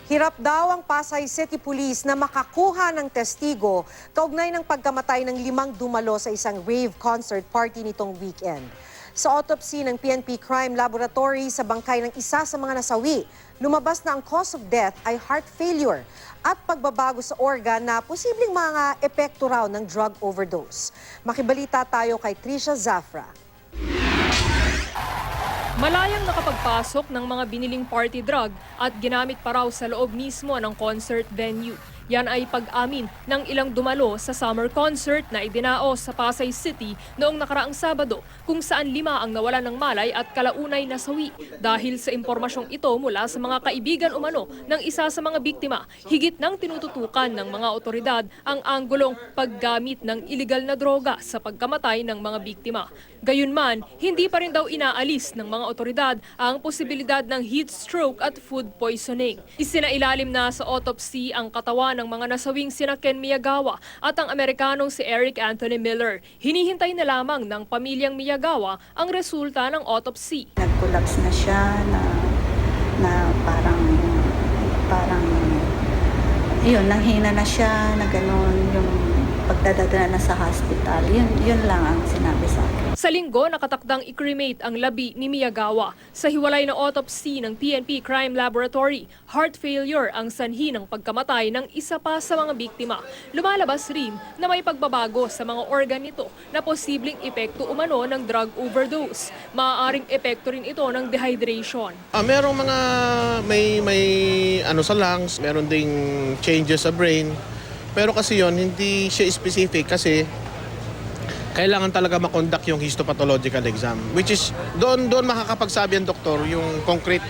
Hirap daw ang Pasay City Police na makakuha ng testigo kaugnay ng pagkamatay ng 5 dumalo sa isang rave concert party nitong weekend. Sa autopsy ng PNP Crime Laboratory sa bangkay ng isa sa mga nasawi, lumabas na ang cause of death ay heart failure at pagbabago sa organ na posibleng mga epekto raw ng drug overdose. Makibalita tayo kay Trisha Zafra. Malayang nakapagpasok ng mga biniling party drug at ginamit pa raw sa loob mismo ng concert venue. Yan ay pag-amin ng ilang dumalo sa summer concert na idinaos sa Pasay City noong nakaraang Sabado, kung saan 5 ang nawalan ng malay at kalaunay nasawi. Dahil sa impormasyong ito mula sa mga kaibigan umano ng isa sa mga biktima, higit nang tinututukan ng mga otoridad ang anggulong paggamit ng iligal na droga sa pagkamatay ng mga biktima. Gayunman, hindi pa rin daw inaalis ng mga otoridad ang posibilidad ng heat stroke at food poisoning. Isinailalim na sa autopsy ang katawan ng mga nasawing sina Ken Miyagawa at ang Amerikanong si Eric Anthony Miller. Hinihintay na lamang ng pamilyang Miyagawa ang resulta ng autopsy. Nag-collapse na siya na parang yun, nanghina na siya na gano'n, yung pagdadala na sa hospital. Yun lang ang sinabi sa akin. Sa Linggo, nakatakdang i-cremate ang labi ni Miyagawa. Sa hiwalay na autopsy ng PNP Crime Laboratory, heart failure ang sanhi ng pagkamatay ng isa pa sa mga biktima. Lumalabas rin na may pagbabago sa mga organ nito na posibleng epekto umano ng drug overdose. Maaaring epekto rin ito ng dehydration. Merong mga may ano sa lungs, meron ding changes sa brain. Pero kasi yon hindi siya specific kasi kailangan talaga makonduct yung histopathological exam, which is doon makakapagsabi ang doktor yung concrete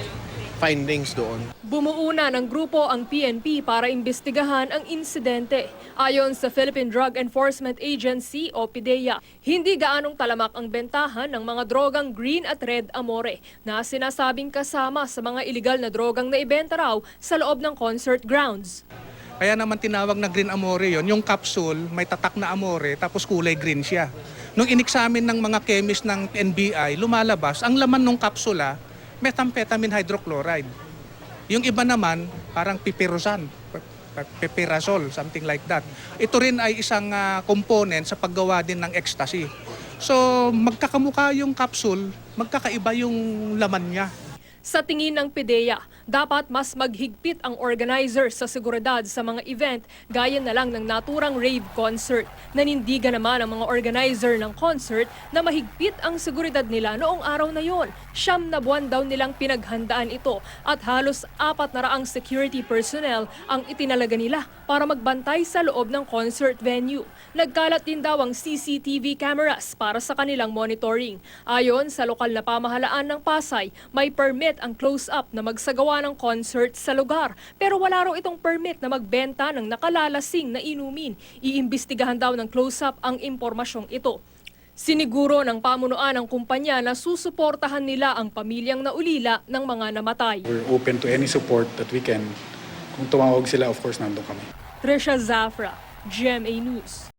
findings doon. Bumuo na ng grupo ang PNP para imbestigahan ang insidente. Ayon sa Philippine Drug Enforcement Agency o PDEA, hindi gaanong talamak ang bentahan ng mga drogang green at red amore na sinasabing kasama sa mga iligal na drogang naibenta raw sa loob ng concert grounds. Kaya naman tinawag na green amore yon, yung capsule may tatak na amore tapos kulay green siya. Nung inexamine ng mga chemist ng NBI, lumalabas ang laman ng kapsula, methamphetamine hydrochloride. Yung iba naman parang piperazole, something like that. Ito rin ay isang component sa paggawa din ng ecstasy. So magkakamukha yung capsule, magkakaiba yung laman niya. Sa tingin ng PDEA, dapat mas maghigpit ang organizer sa seguridad sa mga event gaya na lang ng naturang rave concert. Nanindigan naman ang mga organizer ng concert na mahigpit ang seguridad nila noong araw na yon. 9 na buwan daw nilang pinaghandaan ito at halos 400 security personnel ang itinalaga nila para magbantay sa loob ng concert venue. Nagkalat din daw ang CCTV cameras para sa kanilang monitoring. Ayon sa lokal na pamahalaan ng Pasay, may permit ang close-up na magsagawa ng concert sa lugar. Pero wala raw itong permit na magbenta ng nakalalasing na inumin. Iimbestigahan daw ng close-up ang impormasyong ito. Siniguro ng pamunuan ng kumpanya na susuportahan nila ang pamilyang naulila ng mga namatay. We're open to any support that we can. Kung tumawag sila, of course, nandun kami. Trisha Zafra, GMA News.